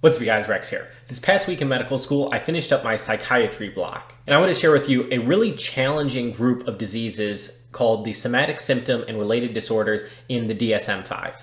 What's up, you guys? Rex here. This past week in medical school, I finished up my psychiatry block, and I want to share with you a really challenging group of diseases called the Somatic Symptom and Related Disorders in the DSM-5.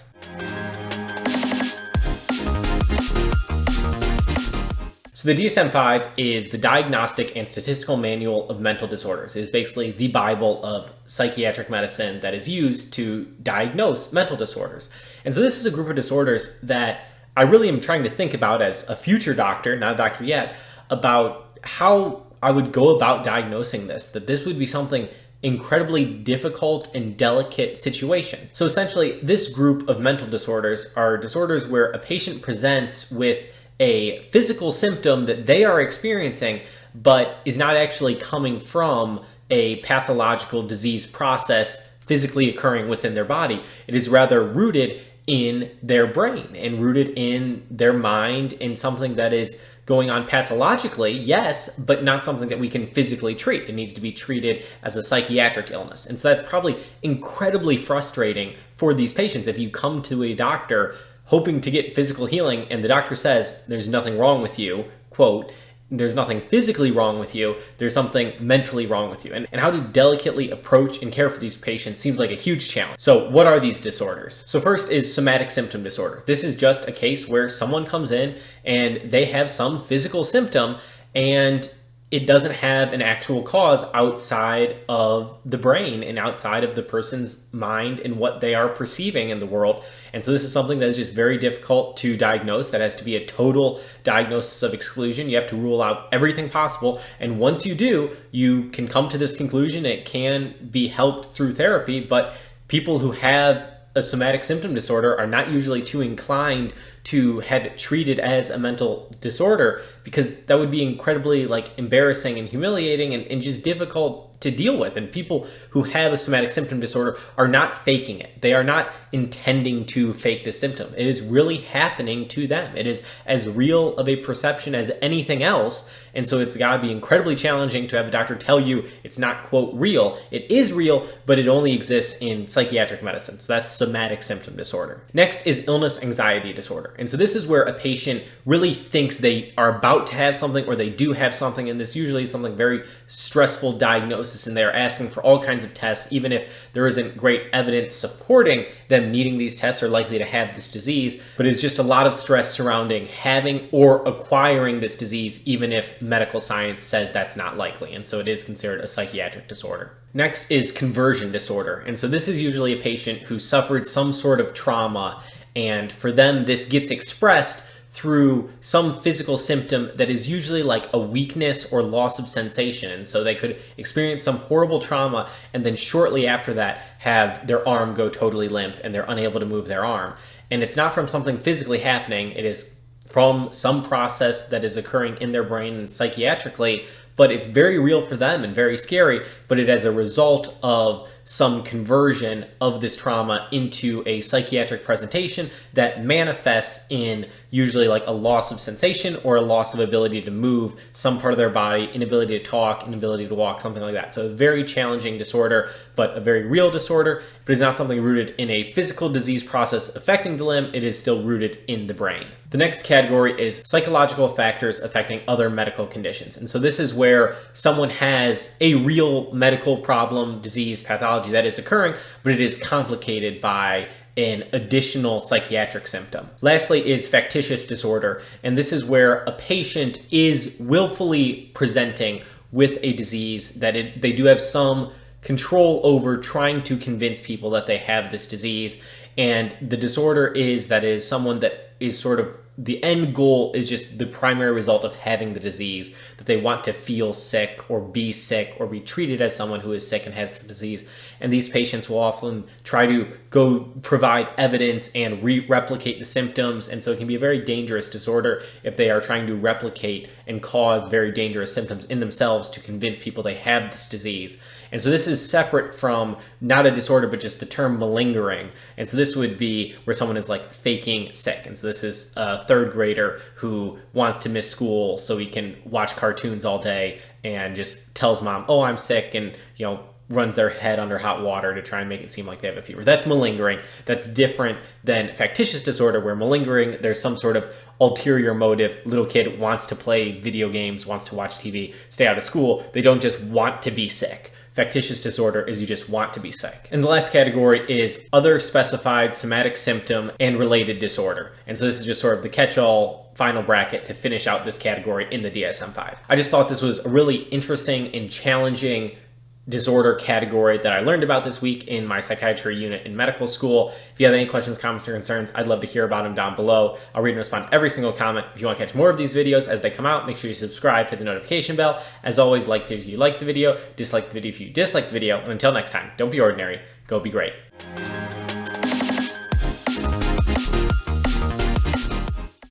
So the DSM-5 is the Diagnostic and Statistical Manual of Mental Disorders. It is basically the Bible of psychiatric medicine that is used to diagnose mental disorders. And so this is a group of disorders that I really am trying to think about as a future doctor, not a doctor yet, about how I would go about diagnosing this, that this would be something incredibly difficult and delicate situation. So essentially, this group of mental disorders are disorders where a patient presents with a physical symptom that they are experiencing, but is not actually coming from a pathological disease process physically occurring within their body. It is rather rooted in their brain and rooted in their mind, in something that is going on pathologically, yes, but not something that we can physically treat. It needs to be treated as a psychiatric illness. And so that's probably incredibly frustrating for these patients. If you come to a doctor hoping to get physical healing and the doctor says there's nothing wrong with you, quote, there's nothing physically wrong with you, there's something mentally wrong with you. And how to delicately approach and care for these patients seems like a huge challenge. So what are these disorders? So first is somatic symptom disorder. This is just a case where someone comes in and they have some physical symptom and it doesn't have an actual cause outside of the brain and outside of the person's mind and what they are perceiving in the world. And so this is something that is just very difficult to diagnose. That has to be a total diagnosis of exclusion. You have to rule out everything possible. And once you do, you can come to this conclusion. It can be helped through therapy, but people who have a somatic symptom disorder are not usually too inclined to have it treated as a mental disorder, because that would be incredibly embarrassing and humiliating and just difficult to deal with. And people who have a somatic symptom disorder are not faking it. They are not intending to fake this symptom. It is really happening to them. It is as real of a perception as anything else. And so it's got to be incredibly challenging to have a doctor tell you it's not, quote, real. It is real, but it only exists in psychiatric medicine. So that's somatic symptom disorder. Next is illness anxiety disorder. And so this is where a patient really thinks they are about to have something or they do have something, and this usually is something very stressful diagnosis, and they're asking for all kinds of tests, even if there isn't great evidence supporting them needing these tests or likely to have this disease. But it's just a lot of stress surrounding having or acquiring this disease, even if medical science says that's not likely. And so it is considered a psychiatric disorder. Next is conversion disorder. And so this is usually a patient who suffered some sort of trauma, and for them, this gets expressed through some physical symptom that is usually like a weakness or loss of sensation. And so they could experience some horrible trauma and then shortly after that have their arm go totally limp and they're unable to move their arm. And it's not from something physically happening, it is from some process that is occurring in their brain and psychiatrically, but it's very real for them and very scary, but it is a result of some conversion of this trauma into a psychiatric presentation that manifests in usually like a loss of sensation or a loss of ability to move some part of their body, inability to talk, inability to walk, something like that. So a very challenging disorder, but a very real disorder, but it's not something rooted in a physical disease process affecting the limb. It is still rooted in the brain. The next category is psychological factors affecting other medical conditions. And so this is where someone has a real medical problem, disease, pathology that is occurring, but it is complicated by an additional psychiatric symptom. Lastly is factitious disorder, and this is where a patient is willfully presenting with a disease that they do have some control over, trying to convince people that they have this disease. And the disorder is someone that is sort of the end goal is just the primary result of having the disease, that they want to feel sick or be treated as someone who is sick and has the disease. And these patients will often try to go provide evidence and replicate the symptoms. And so it can be a very dangerous disorder if they are trying to replicate and cause very dangerous symptoms in themselves to convince people they have this disease. And so this is separate from not a disorder, but just the term malingering. And so this would be where someone is like faking sick. And so this is a third grader who wants to miss school so he can watch cartoons all day and just tells mom, oh, I'm sick, and runs their head under hot water to try and make it seem like they have a fever. That's malingering. That's different than factitious disorder, where malingering, there's some sort of ulterior motive. Little kid wants to play video games, wants to watch TV, stay out of school. They don't just want to be sick. Factitious disorder is you just want to be sick. And the last category is other specified somatic symptom and related disorder. And so this is just sort of the catch-all final bracket to finish out this category in the DSM-5. I just thought this was a really interesting and challenging disorder category that I learned about this week in my psychiatry unit in medical school. If you have any questions, comments, or concerns, I'd love to hear about them down below. I'll read and respond to every single comment. If you want to catch more of these videos as they come out, make sure you subscribe, hit the notification bell. As always, like if you like the video, dislike the video if you dislike the video, and until next time, don't be ordinary, go be great.